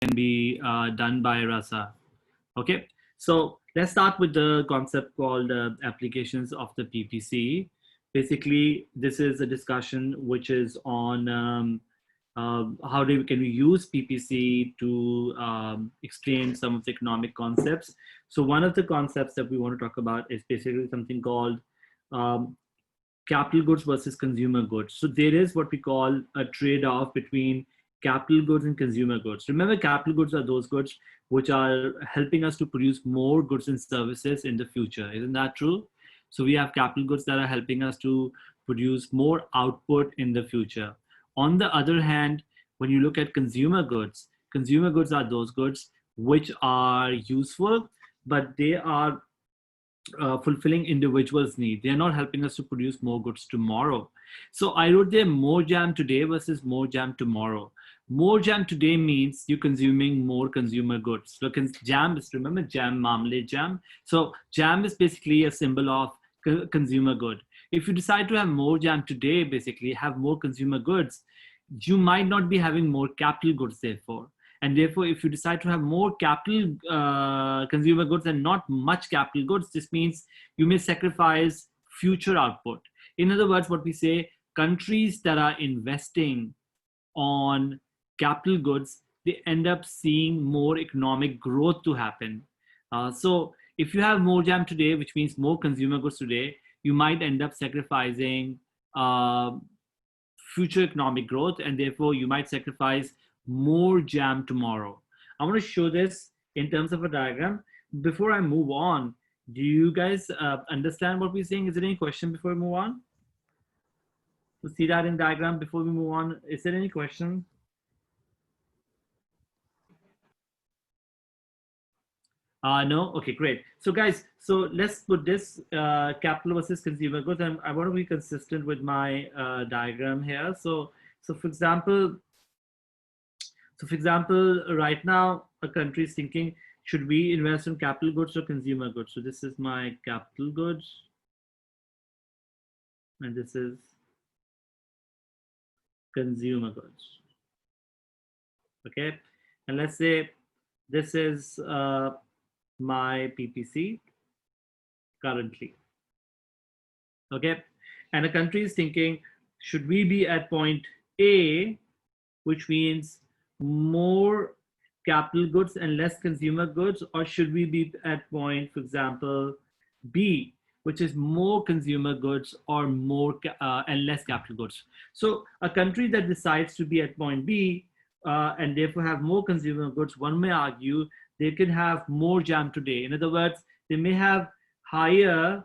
can be done by Rasa. Okay, so let's start with the concept called applications of the PPC. Basically, this is a discussion which is on how can we use PPC to explain some of the economic concepts. So one of the concepts that we want to talk about is basically something called um, capital goods versus consumer goods. So there is what we call a trade-off between capital goods and consumer goods. Remember, capital goods are those goods which are helping us to produce more goods and services in the future. Isn't that true? So we have capital goods that are helping us to produce more output in the future. On the other hand, when you look at consumer goods are those goods which are useful, but they are fulfilling individuals' need. They are not helping us to produce more goods tomorrow. So I wrote there more jam today versus more jam tomorrow. More jam today means you're consuming more consumer goods. Look, jam is, remember jam, marmalade jam. So jam is basically a symbol of consumer good. If you decide to have more jam today, basically have more consumer goods, you might not be having more capital goods therefore. And therefore, if you decide to have more capital consumer goods and not much capital goods, this means you may sacrifice future output. In other words, what we say, countries that are investing on capital goods, they end up seeing more economic growth to happen. So if you have more jam today, which means more consumer goods today, you might end up sacrificing future economic growth, and therefore you might sacrifice more jam tomorrow. I want to show this in terms of a diagram. Before I move on, do you guys understand what we're saying? Is there any question before we move on? To see that in diagram before we move on, is there any question? No? Okay, great. So guys, so let's put this capital versus consumer goods. And I want to be consistent with my diagram here. So for example, right now, a country is thinking, should we invest in capital goods or consumer goods? So this is my capital goods. And this is consumer goods. Okay. And let's say this is my PPC currently. Okay. And a country is thinking, should we be at point A, which means more capital goods and less consumer goods, or should we be at point, for example, B, which is more consumer goods or more and less capital goods? So a country that decides to be at point B and therefore have more consumer goods, one may argue they can have more jam today. In other words, they may have higher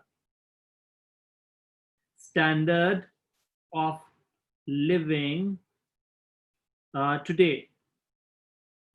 standard of living today.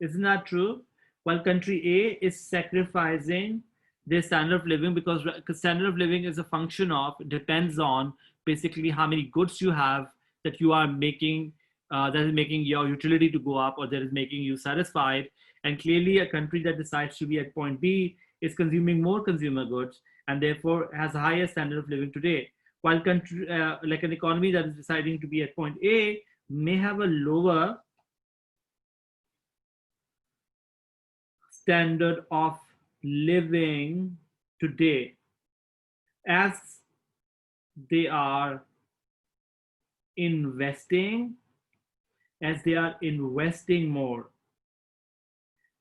Isn't that true? While country A is sacrificing their standard of living, because standard of living is a function of, depends on basically how many goods you have that you are making, that is making your utility to go up, or that is making you satisfied. And clearly a country that decides to be at point B is consuming more consumer goods and therefore has a higher standard of living today. While country, like an economy that is deciding to be at point A may have a lower standard of living today as they are investing more.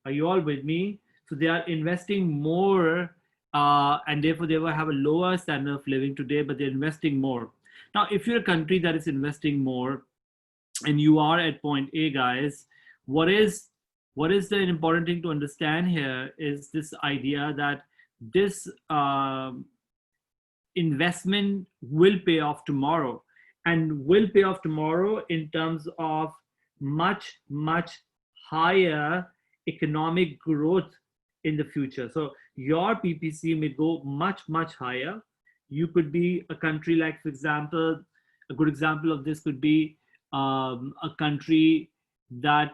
Are you all with me? So they are investing more and therefore they will have a lower standard of living today, but they're investing more. Now, if you're a country that is investing more and you are at point A, guys, what is the important thing to understand here is this idea that this investment will pay off tomorrow, and will pay off tomorrow in terms of much higher economic growth in the future. So your PPC may go much higher. You could be a country like, for example, a good example of this could be a country that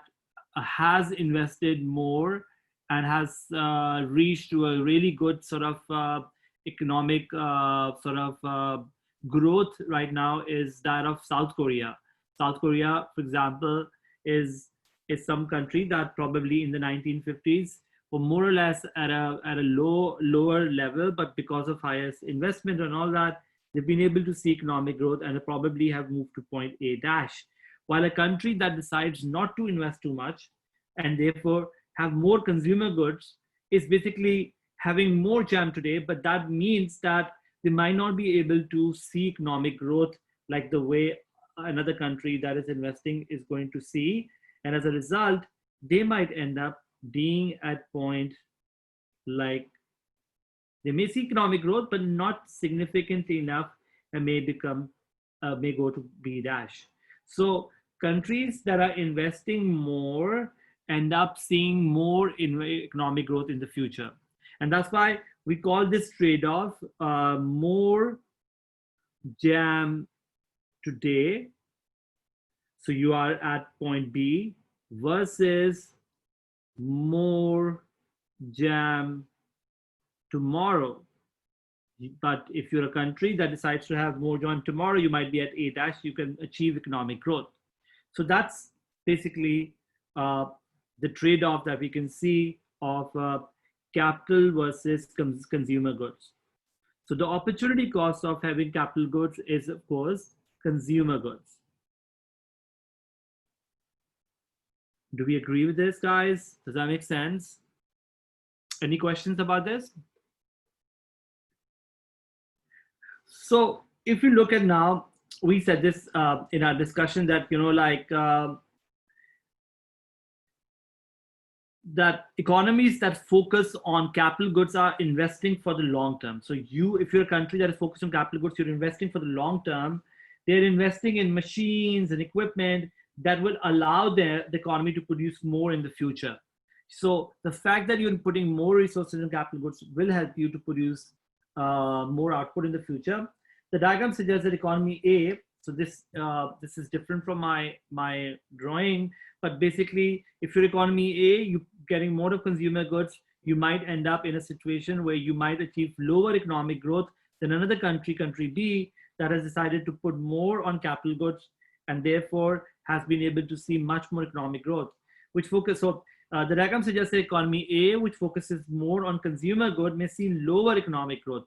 has invested more and has reached to a really good sort of economic growth right now, is that of South Korea. South Korea, for example, is is some country that probably in the 1950s were more or less at a lower level, but because of highest investment and all that, they've been able to see economic growth and probably have moved to point A dash. While a country that decides not to invest too much and therefore have more consumer goods is basically having more jam today, but that means that they might not be able to see economic growth like the way another country that is investing is going to see. And as a result, they might end up being at point like they may see economic growth, but not significantly enough and may go to B dash. So countries that are investing more end up seeing more in economic growth in the future. And that's why we call this trade-off more jam today. So you are at point B versus more jam tomorrow. But if you're a country that decides to have more jam tomorrow, you might be at A dash, you can achieve economic growth. So that's basically the trade-off that we can see of capital versus consumer goods. So the opportunity cost of having capital goods is, of course, consumer goods. Do we agree with this, guys? Does that make sense? Any questions about this? So if you look at now, we said this in our discussion that, that economies that focus on capital goods are investing for the long term. So if you're a country that is focused on capital goods, you're investing for the long term. They're investing in machines and equipment that will allow the economy to produce more in the future. So the fact that you're putting more resources in capital goods will help you to produce more output in the future. The diagram suggests that economy A, so this is different from my drawing, but basically if your economy A, you're getting more of consumer goods, you might end up in a situation where you might achieve lower economic growth than another country, country B, that has decided to put more on capital goods and therefore has been able to see much more economic growth, which focus. So the diagram suggests that economy A, which focuses more on consumer good, may see lower economic growth.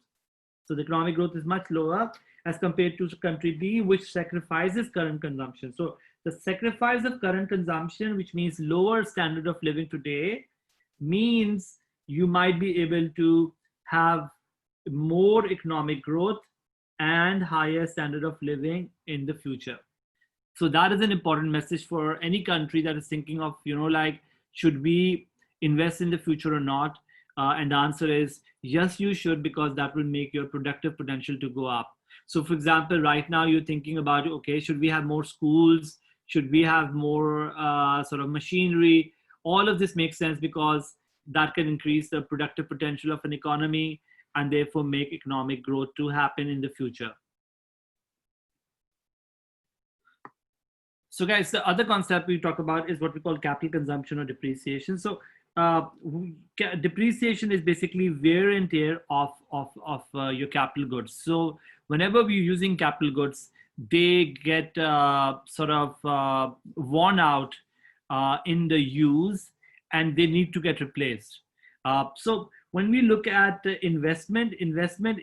So the economic growth is much lower as compared to country B, which sacrifices current consumption. So the sacrifice of current consumption, which means lower standard of living today, means you might be able to have more economic growth and higher standard of living in the future. So that is an important message for any country that is thinking of, should we invest in the future or not? And the answer is yes, you should, because that will make your productive potential to go up. So for example, right now you're thinking about, okay, should we have more schools? Should we have more sort of machinery? All of this makes sense because that can increase the productive potential of an economy and therefore make economic growth to happen in the future. So guys, the other concept we talk about is what we call capital consumption or depreciation. So depreciation is basically wear and tear of your capital goods. So whenever we're using capital goods, they get sort of worn out in the use and they need to get replaced. So when we look at investment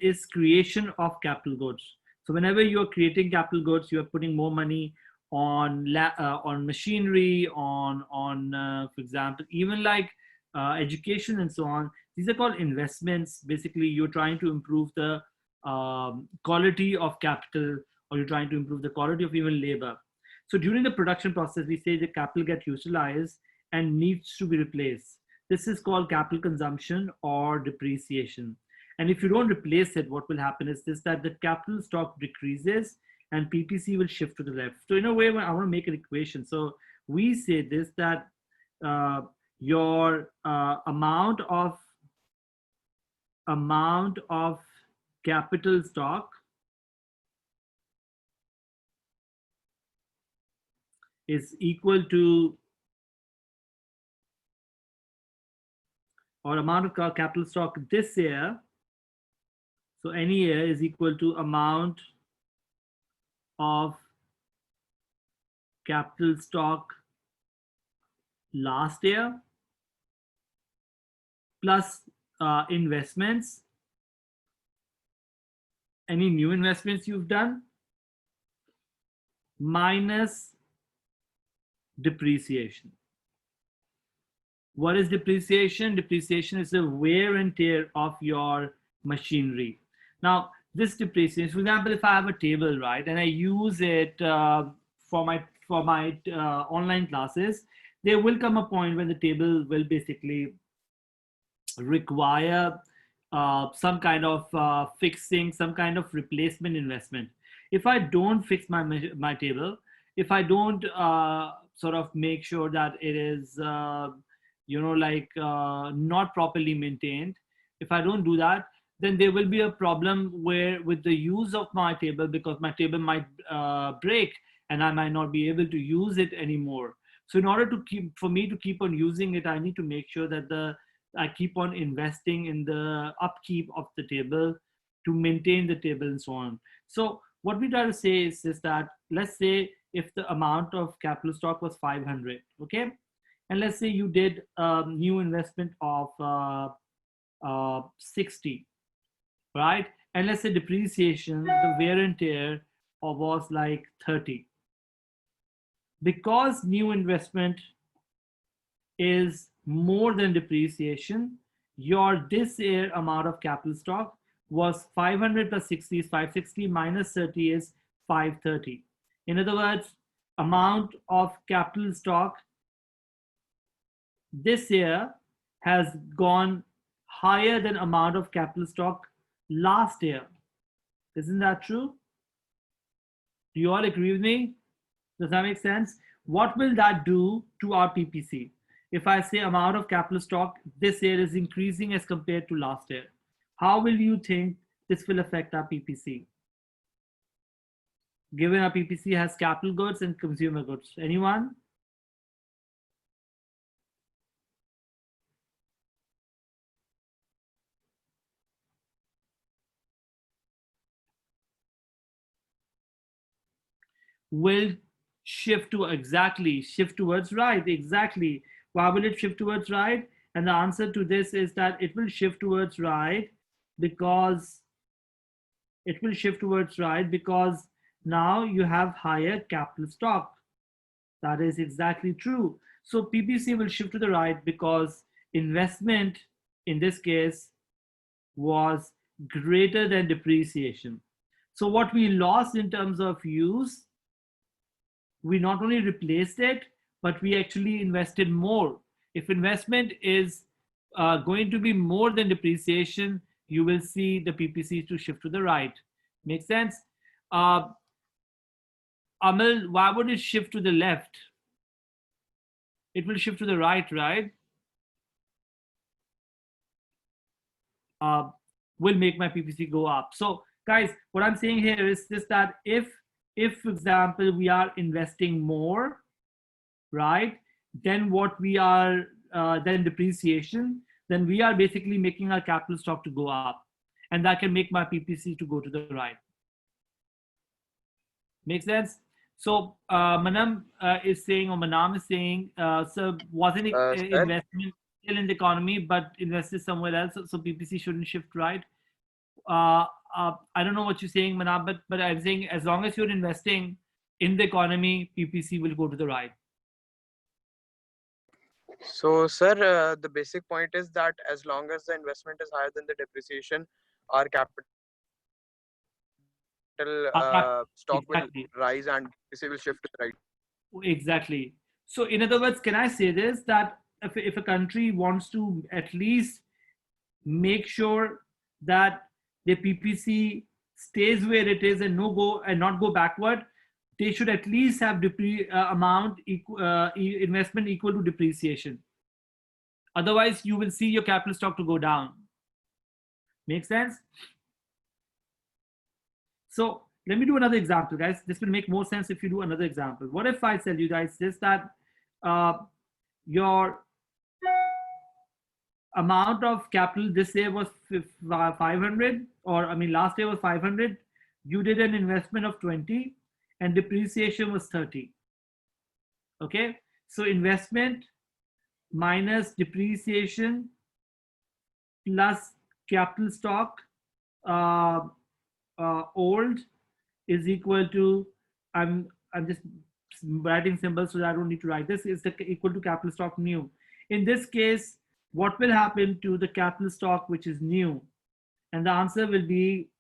is creation of capital goods. So whenever you're creating capital goods, you're putting more money on machinery, on for example, even like education and so on. These are called investments. Basically, you're trying to improve the quality of capital, or you're trying to improve the quality of even labor. So during the production process, we say the capital gets utilized and needs to be replaced. This is called capital consumption or depreciation. And if you don't replace it, what will happen is this, that the capital stock decreases and PPC will shift to the left. So in a way, I want to make an equation. So we say this, that your amount of capital stock is equal to, or amount of capital stock this year, so any year, is equal to amount of capital stock last year plus investments, any new investments you've done, minus depreciation. What is depreciation? Depreciation is the wear and tear of your machinery. Now, this depreciation, for example, if I have a table, right, and I use it for my online classes, there will come a point when the table will basically require some kind of fixing, some kind of replacement investment. If I don't fix my table, if I don't sort of make sure that it is not properly maintained, if I don't do that, then there will be a problem where with the use of my table, because my table might break and I might not be able to use it anymore. So in order to for me to keep on using it, I need to make sure that I keep on investing in the upkeep of the table to maintain the table and so on. So what we try to say is that, let's say if the amount of capital stock was 500, okay? And let's say you did a new investment of 60, right? And let's say depreciation, the wear and tear was like 30. Because new investment is more than depreciation, your this year amount of capital stock was 500 plus 60 is 560, minus 30 is 530. In other words, amount of capital stock this year has gone higher than amount of capital stock last year. Isn't that true? Do you all agree with me? Does that make sense? What will that do to our PPC? If I say amount of capital stock this year is increasing as compared to last year, how will you think this will affect our PPC? Given our PPC has capital goods and consumer goods. Anyone? Will shift towards right. Exactly. Why will it shift towards right? And the answer to this is that it will shift towards right because now you have higher capital stock. That is exactly true. So PPC will shift to the right because investment in this case was greater than depreciation. So what we lost in terms of use, we not only replaced it, but we actually invested more. If investment is going to be more than depreciation, you will see the PPC to shift to the right. Make sense? Amal, why would it shift to the left? It will shift to the right, right? Will make my PPC go up. So guys, what I'm saying here is just that if for example, we are investing more, right, then what we are, then depreciation, then we are basically making our capital stock to go up. And that can make my PPC to go to the right. Make sense? So Manam is saying, or Manam is saying, so wasn't investment still in the economy, but invested somewhere else, so PPC shouldn't shift right? I don't know what you're saying, Manam, but I'm saying as long as you're investing in the economy, PPC will go to the right. So, sir, the basic point is that as long as the investment is higher than the depreciation, our capital stock Exactly. will rise and PPC will shift to the right. Exactly. So in other words, can I say this, that if a country wants to at least make sure that the PPC stays where it is and not go backward, they should at least have investment equal to depreciation. Otherwise, you will see your capital stock to go down. Make sense? So let me do another example, guys. This will make more sense if you do another example. What if I tell you guys this, that your amount of capital this year was 500, or I mean last year was 500. You did an investment of 20 and depreciation was 30. Okay, so investment minus depreciation plus capital stock uh, old is equal to, I'm just writing symbols so that I don't need to write this, is equal to capital stock new. In this case, what will happen to the capital stock which is new? And the answer will be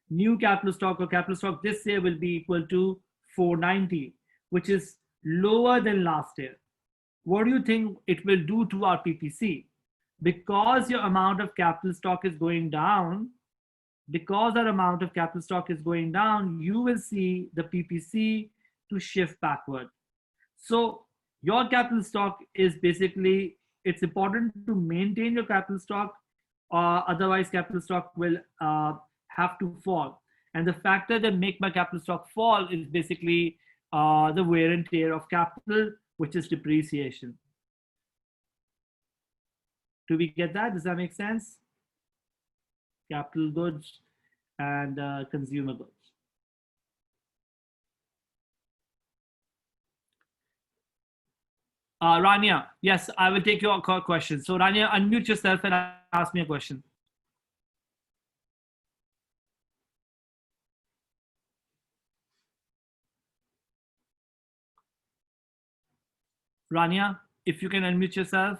new capital stock, or capital stock this year, will be equal to 490, which is lower than last year. What do you think it will do to our PPC? Because your amount of capital stock is going down, because our amount of capital stock is going down, you will see the PPC to shift backward. So your capital stock is basically, it's important to maintain your capital stock, otherwise capital stock will have to fall. And the factor that make my capital stock fall is basically the wear and tear of capital, which is depreciation. Do we get that? Does that make sense? Capital goods and consumer goods. Rania, yes, I will take your question. So Rania, unmute yourself and ask me a question. Rania, if you can unmute yourself.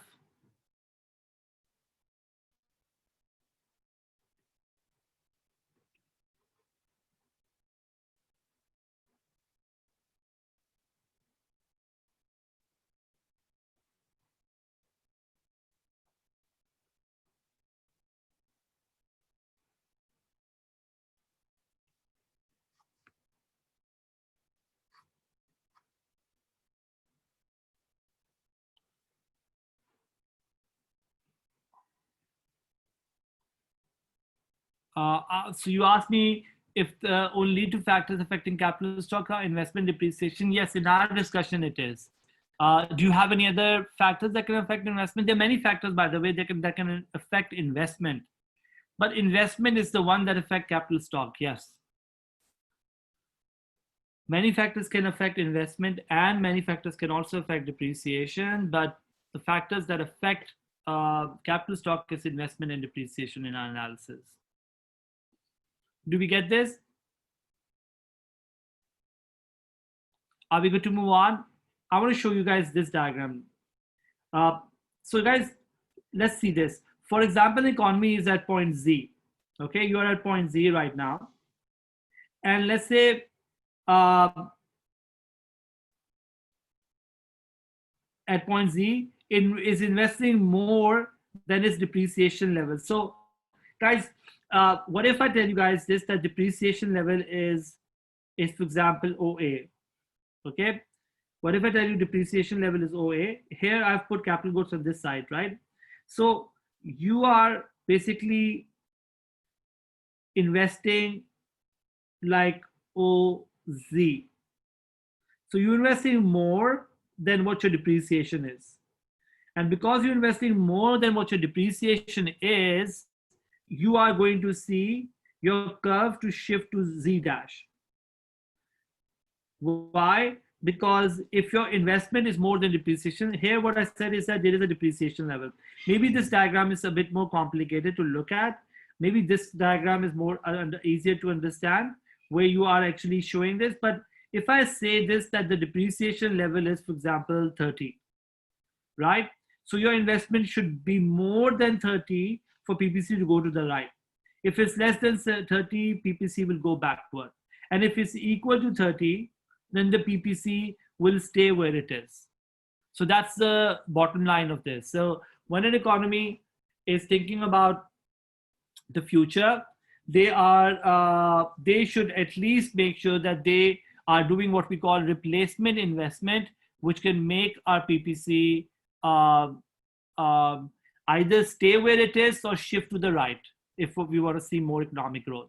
So you asked me if the only two factors affecting capital stock are investment depreciation. Yes, in our discussion it is. Do you have any other factors that can affect investment? There are many factors, by the way, that can affect investment. But investment is the one that affect capital stock, yes. Many factors can affect investment, and many factors can also affect depreciation, but the factors that affect capital stock is investment and depreciation in our analysis. Do we get this? Are we good to move on? I want to show you guys this diagram. So guys, let's see this. For example, the economy is at point Z. Okay, you are at point Z right now. And let's say at point Z is investing more than its depreciation level. So guys, what if I tell you guys this, that depreciation level is for example OA. Okay, what if I tell you depreciation level is OA? Here I've put capital goods on this side, right? So you are basically investing like OZ. So you're investing more than what your depreciation is. And because you're investing more than what your depreciation is, you are going to see your curve to shift to Z dash. Why? Because if your investment is more than depreciation, here what I said is that there is a depreciation level. Maybe this diagram is a bit more complicated to look at. Maybe this diagram is more easier to understand, where you are actually showing this. But if I say this, that the depreciation level is, for example, 30, right? So your investment should be more than 30 for PPC to go to the right. If it's less than 30, PPC will go backward. And if it's equal to 30, then the PPC will stay where it is. So that's the bottom line of this. So when an economy is thinking about the future, they should at least make sure that they are doing what we call replacement investment, which can make our PPC either stay where it is or shift to the right if we want to see more economic growth.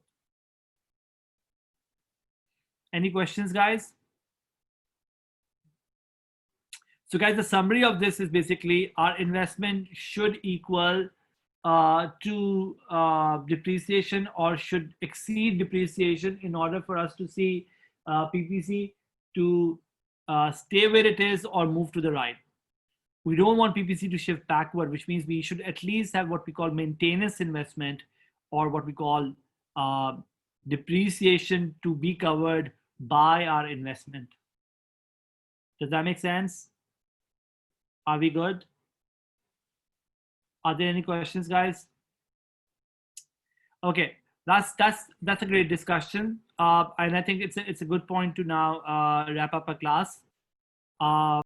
Any questions, guys? So guys, the summary of this is basically our investment should equal to depreciation, or should exceed depreciation, in order for us to see PPC to stay where it is or move to the right. We don't want PPC to shift backward, which means we should at least have what we call maintenance investment, or what we call uh, depreciation to be covered by our investment. Does that make sense? Are we good? Are there any questions, guys? Okay, that's a great discussion, and I think it's a good point to now wrap up our class.